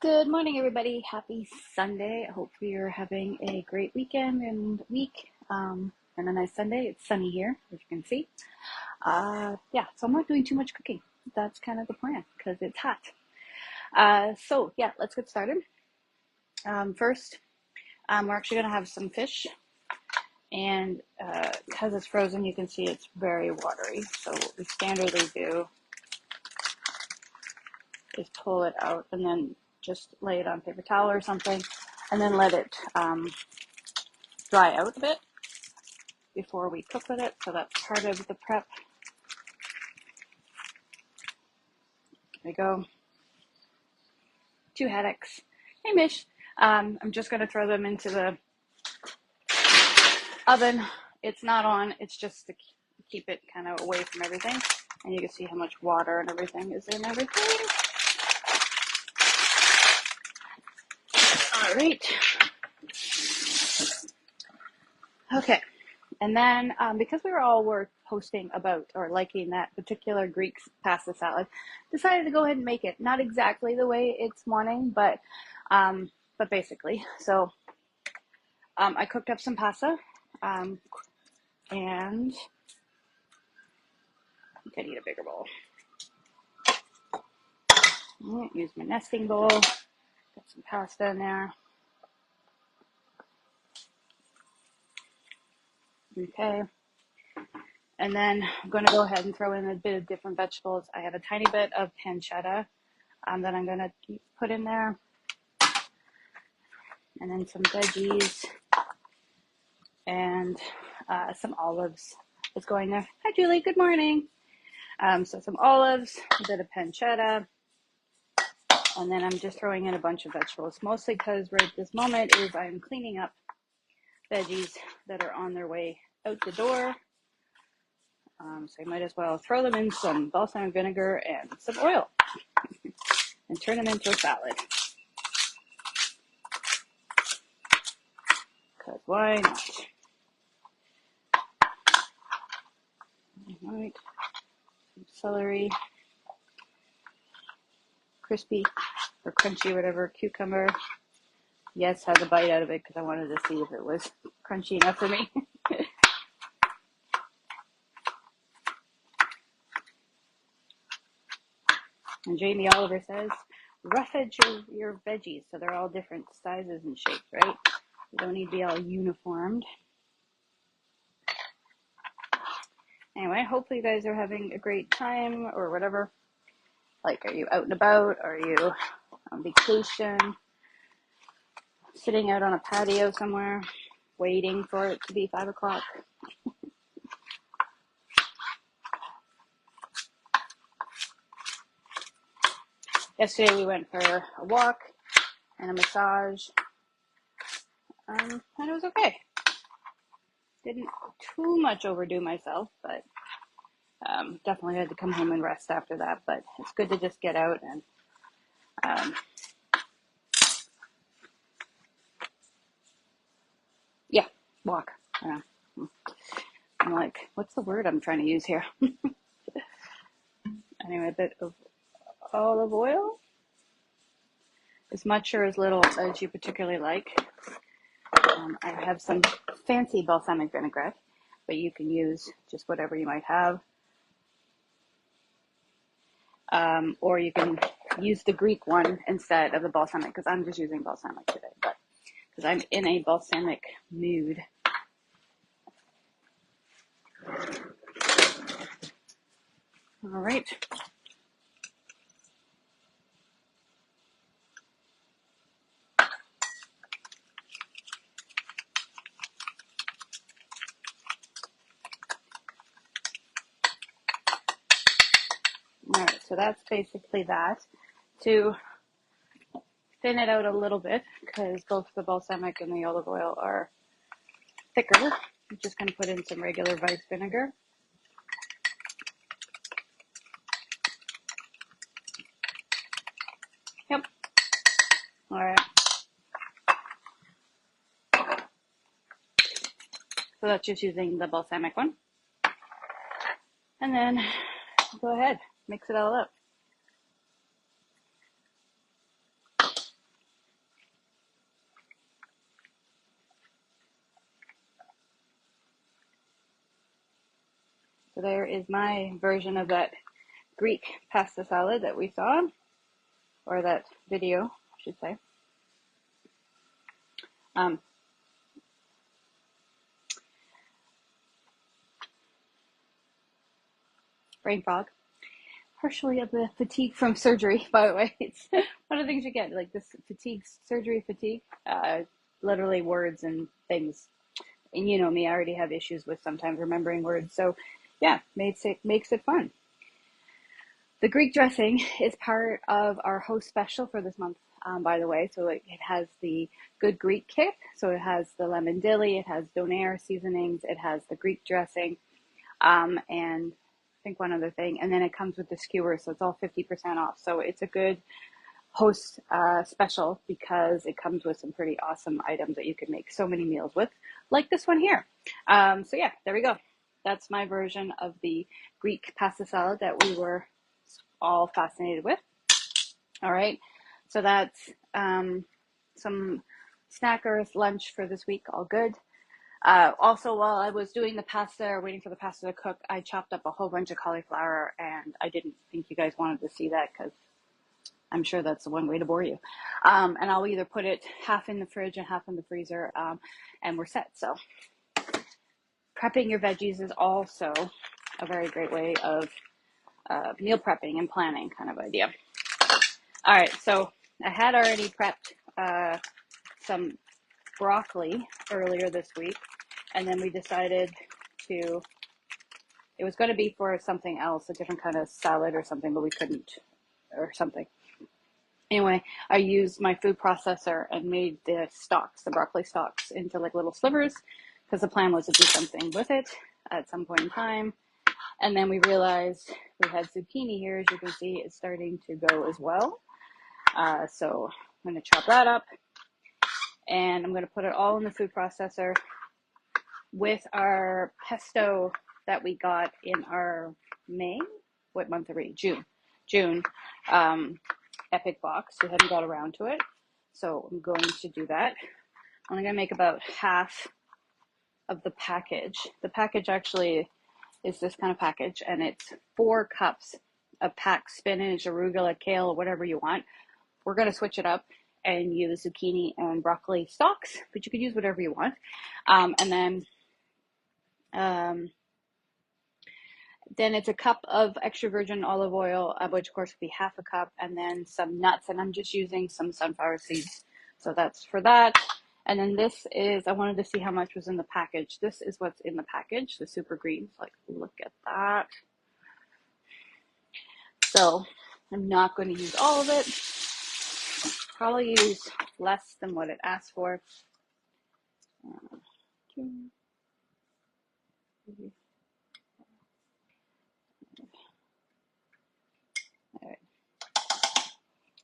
Good morning, everybody. Happy Sunday. I hope you're having a great weekend and week and a nice Sunday. It's sunny here, as you can see. Yeah, so I'm not doing too much cooking. That's kind of the plan because it's hot. So, let's get started. First, we're actually going to have some fish. And because it's frozen, you can see it's very watery. So what we standardly do is pull it out and then just lay it on paper towel or something and then let it dry out a bit before we cook with it. So that's part of the prep. There we go. 2 haddocks. Hey, Mish. I'm just going to throw them into the oven. It's not on. It's just to keep it kind of away from everything. And you can see how much water and everything is in everything. All right. Okay. And then because we were posting about or liking that particular Greek pasta salad, decided to go ahead and make it. Not exactly the way it's wanting, but basically. So I cooked up some pasta, and I think I need a bigger bowl. Use my nesting bowl. Got some pasta in there. Okay. And then I'm going to go ahead and throw in a bit of different vegetables. I have a tiny bit of pancetta that I'm going to put in there. And then some veggies and some olives is going there. Hi, Julie. Good morning. So some olives, a bit of pancetta, and then I'm just throwing in a bunch of vegetables, mostly because right this moment is I'm cleaning up veggies that are on their way out the door. So I might as well throw them in some balsamic vinegar and some oil and turn them into a salad. Because why not? All right. Some celery, crispy or crunchy, whatever, cucumber. Yes, had a bite out of it because I wanted to see if it was crunchy enough for me. And Jamie Oliver says, rough edge your veggies. So they're all different sizes and shapes, right? You don't need to be all uniformed. Anyway, hopefully you guys are having a great time or whatever. Like, are you out and about? Are you on vacation? Sitting out on a patio somewhere, waiting for it to be 5 o'clock? Yesterday we went for a walk and a massage, and it was okay. Didn't too much overdo myself, but definitely had to come home and rest after that. But it's good to just get out and walk. Yeah. I'm like, what's the word I'm trying to use here? Anyway, a bit of olive oil, as much or as little as you particularly like. I have some fancy balsamic vinaigrette, but you can use just whatever you might have. Or you can use the Greek one instead of the balsamic, because I'm just using balsamic today, but because I'm in a balsamic mood. All right. All right, so that's basically that. To thin it out a little bit, because both the balsamic and the olive oil are thicker, I'm just going to put in some regular rice vinegar. Yep. All right. So that's just using the balsamic one. And then go ahead, mix it all up. So there is my version of that Greek pasta salad that we saw, or that video, I should say. Brain fog. Partially of the fatigue from surgery, by the way. It's one of the things you get, like this fatigue, surgery fatigue, literally words and things. And you know me, I already have issues with sometimes remembering words. So yeah, makes it fun. The Greek dressing is part of our host special for this month, by the way. So it has the Good Greek kit. So it has the lemon dilly, it has donair seasonings, it has the Greek dressing, and I think one other thing. And then it comes with the skewer, so it's all 50% off. So it's a good host special because it comes with some pretty awesome items that you can make so many meals with, like this one here. So yeah, there we go. That's my version of the Greek pasta salad that we were all fascinated with. All right, so that's some snackers, lunch for this week, all good. Also, while I was doing the pasta, or waiting for the pasta to cook, I chopped up a whole bunch of cauliflower, and I didn't think you guys wanted to see that because I'm sure that's the one way to bore you. And I'll either put it half in the fridge and half in the freezer, and we're set. So prepping your veggies is also a very great way of meal prepping and planning kind of idea. All right, so I had already prepped some broccoli earlier this week, and then we decided it was going to be for something else, a different kind of salad or something, but we couldn't, or something. Anyway, I used my food processor and made the broccoli stalks, into like little slivers, because the plan was to do something with it at some point in time. And then we realized we had zucchini here, as you can see, it's starting to go as well. So I'm going to chop that up, and I'm going to put it all in the food processor with our pesto that we got in our what month are we? June epic box. We hadn't got around to it, so I'm going to do that. I'm going to make about half of the package. The package actually is this kind of package, and it's 4 cups of packed spinach, arugula, kale, whatever you want. We're going to switch it up and use zucchini and broccoli stalks, but you could use whatever you want. And then it's a cup of extra virgin olive oil, which of course would be half a cup, and then some nuts, and I'm just using some sunflower seeds. So that's for that. And then this is, I wanted to see how much was in the package. This is what's in the package, the super greens. Like, look at that. So I'm not going to use all of it. Probably use less than what it asked for. All right.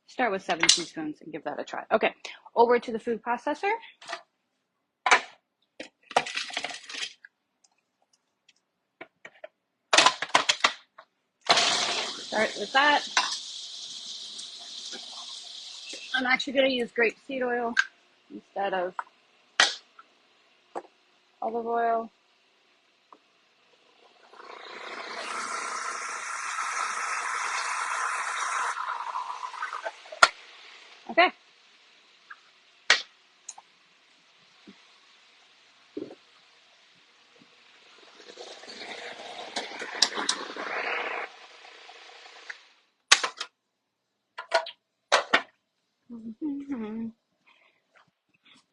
Start with 7 teaspoons and give that a try. Okay, over to the food processor. Start with that. I'm actually going to use grapeseed oil instead of olive oil. Okay.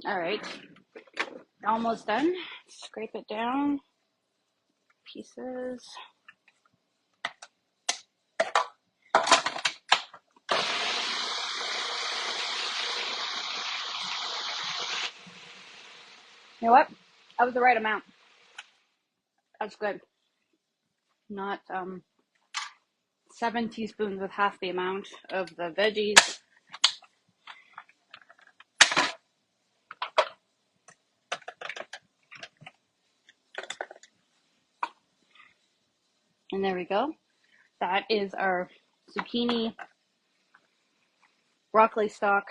All right. Almost done. Scrape it down. Pieces. You know what? That was the right amount. That's good. Not 7 teaspoons with half the amount of the veggies. And there we go. That is our zucchini, broccoli stalk,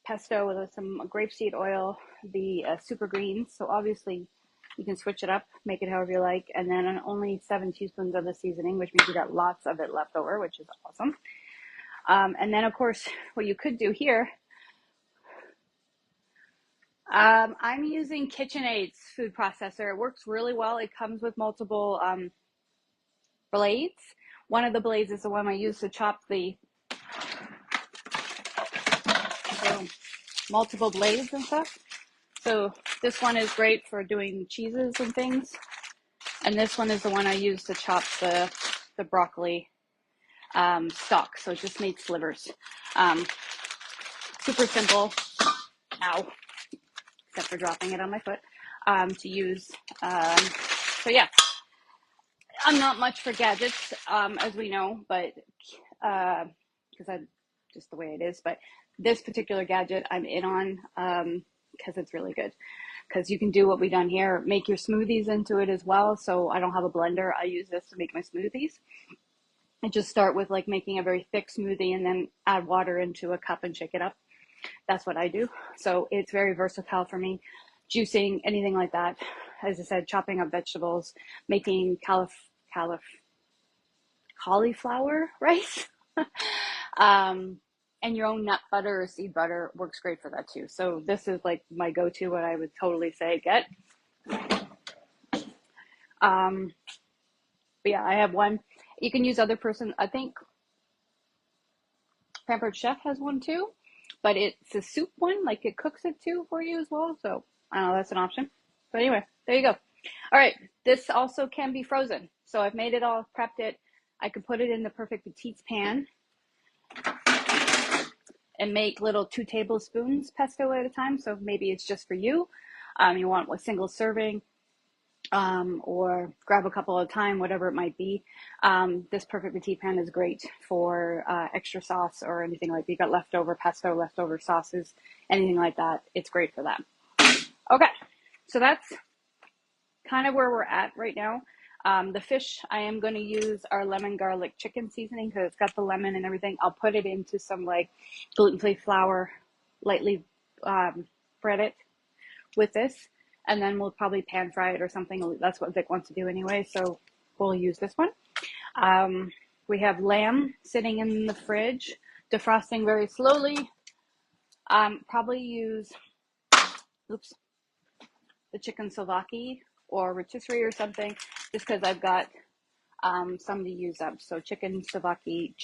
pesto with some grapeseed oil, the super greens. So obviously You can switch it up, make it however you like, and then only 7 teaspoons of the seasoning, which means you got lots of it left over, which is awesome. And then, of course, what you could do here, I'm using KitchenAid's food processor. It works really well. It comes with multiple blades. One of the blades is the one I use to chop the multiple blades and stuff. So this one is great for doing cheeses and things. And this one is the one I use to chop the broccoli stalk. So it just made slivers. Super simple. Ow. Except for dropping it on my foot. To use. So yeah. I'm not much for gadgets, as we know, but because I'm just the way it is. But this particular gadget I'm in on because it's really good. Because you can do what we've done here, make your smoothies into it as well. So I don't have a blender. I use this to make my smoothies. I just start with like making a very thick smoothie and then add water into a cup and shake it up. That's what I do. So it's very versatile for me. Juicing, anything like that. As I said, chopping up vegetables, making cauliflower rice. And your own nut butter or seed butter works great for that too. So this is like my go-to, what I would totally say get. But yeah, I have one. You can use other person. I think Pampered Chef has one too, but it's a soup one, like it cooks it too for you as well. So I don't know, that's an option. But anyway, there you go. All right, this also can be frozen. So I've made it all, prepped it. I could put it in the Perfect Petites pan and make little 2 tablespoons pesto at a time. So maybe it's just for you. You want a single serving, or grab a couple at a time, whatever it might be. This Perfect Petite pan is great for extra sauce or anything like that. You got leftover pesto, leftover sauces, anything like that. It's great for that. Okay, so that's kind of where we're at right now. The fish, I am going to use our lemon garlic chicken seasoning because it's got the lemon and everything. I'll put it into some like gluten-free flour, lightly bread it with this, and then we'll probably pan fry it or something. That's what Vic wants to do anyway, so we'll use this one. We have lamb sitting in the fridge, defrosting very slowly. Probably use, the chicken souvlaki or rotisserie or something, just because I've got some to use up. So chicken souvlaki,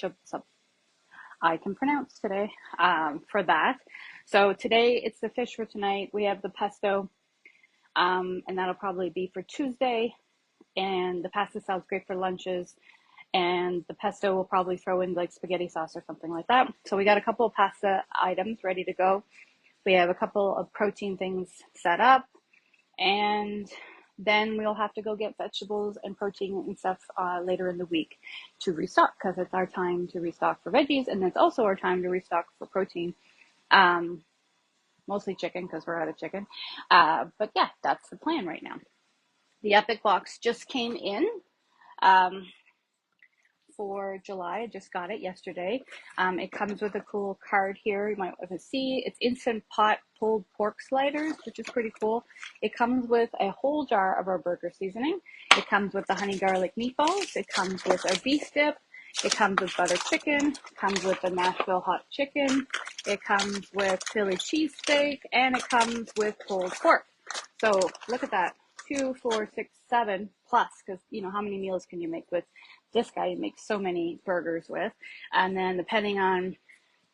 I can pronounce today for that. So today it's the fish for tonight. We have the pesto, and that'll probably be for Tuesday. And the pasta sounds great for lunches. And the pesto will probably throw in like spaghetti sauce or something like that. So we got a couple of pasta items ready to go. We have a couple of protein things set up. And then we'll have to go get vegetables and protein and stuff later in the week to restock, because it's our time to restock for veggies, and it's also our time to restock for protein. Mostly chicken because we're out of chicken. But yeah, that's the plan right now. The Epic box just came in for July. I just got it yesterday. It comes with a cool card here. You might want to see. It's Instant Pot pulled pork sliders, which is pretty cool. It comes with a whole jar of our burger seasoning. It comes with the honey garlic meatballs. It comes with our beef dip. It comes with butter chicken. It comes with the Nashville hot chicken. It comes with Philly cheesesteak, and it comes with pulled pork. So look at that. 2, 4, 6, 7 plus, because you know how many meals can you make with this guy? You make so many burgers with. And then depending on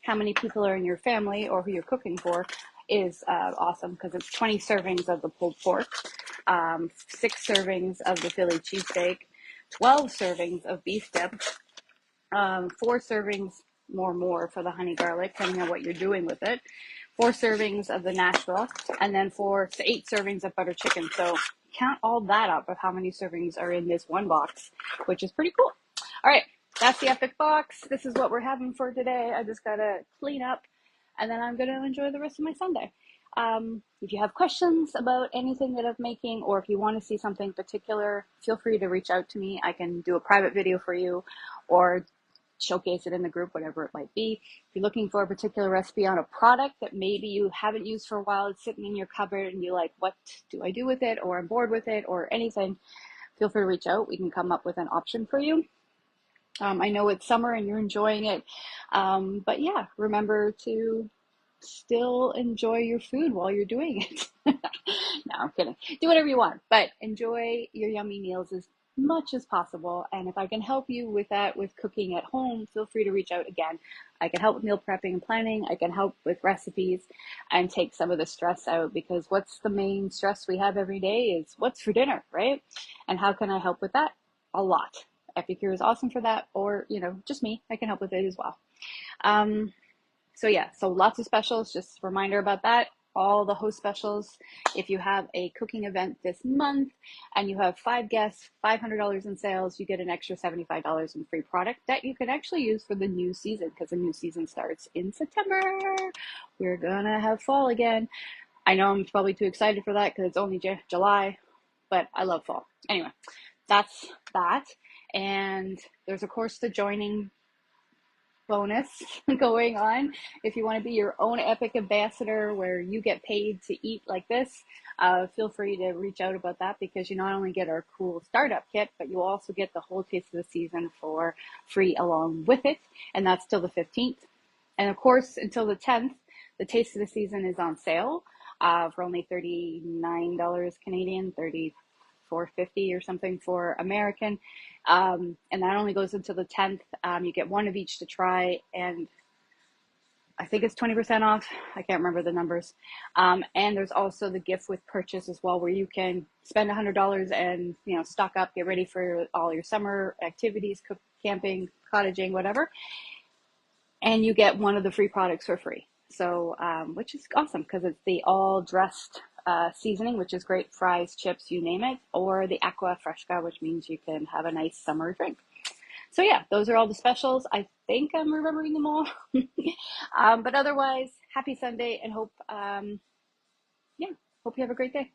how many people are in your family or who you're cooking for is awesome, because it's 20 servings of the pulled pork, 6 servings of the Philly cheesesteak, 12 servings of beef dip, 4 servings more for the honey garlic, depending on what you're doing with it, 4 servings of the Nashville, and then 4 to 8 servings of butter chicken. So count all that up of how many servings are in this one box, which is pretty cool. All right, that's the Epic box. This is what we're having for today. I just gotta clean up, and then I'm gonna enjoy the rest of my Sunday. If you have questions about anything that I'm making, or if you want to see something particular, feel free to reach out to me. I can do a private video for you, or showcase it in the group, whatever it might be. If you're looking for a particular recipe on a product that maybe you haven't used for a while, it's sitting in your cupboard and you're like, what do I do with it? Or I'm bored with it or anything, feel free to reach out. We can come up with an option for you. I know it's summer and you're enjoying it. But yeah, remember to still enjoy your food while you're doing it. No, I'm kidding. Do whatever you want, but enjoy your yummy meals as much as possible. And if I can help you with that, with cooking at home, feel free to reach out again. I can help with meal prepping and planning. I can help with recipes and take some of the stress out, because what's the main stress we have every day is what's for dinner, right? And how can I help with that? A lot. Epicure is awesome for that, or, just me. I can help with it as well. So yeah, so lots of specials, just a reminder about that. All the host specials. If you have a cooking event this month and you have 5 guests, $500 in sales, you get an extra $75 in free product that you can actually use for the new season, because the new season starts in September. We're gonna have fall again. I know I'm probably too excited for that because it's only July, but I love fall. Anyway, that's that. And there's, of course, the joining bonus going on. If you want to be your own epic ambassador where you get paid to eat like this, feel free to reach out about that, because you not only get our cool startup kit, but you also get the whole taste of the season for free along with it. And that's till the 15th. And of course, until the 10th, the taste of the season is on sale for only $39 Canadian, $34.50 or something for American. And that only goes until the 10th. You get one of each to try, and I think it's 20% off. I can't remember the numbers. And there's also the gift with purchase as well, where you can spend $100 and, stock up, get ready for all your summer activities, cook, camping, cottaging, whatever. And you get one of the free products for free. So, which is awesome, because it's the all dressed seasoning, which is great, fries, chips, you name it, or the aqua fresca, which means you can have a nice summer drink. So yeah, those are all the specials. I think I'm remembering them all. But otherwise, happy Sunday, and hope you have a great day.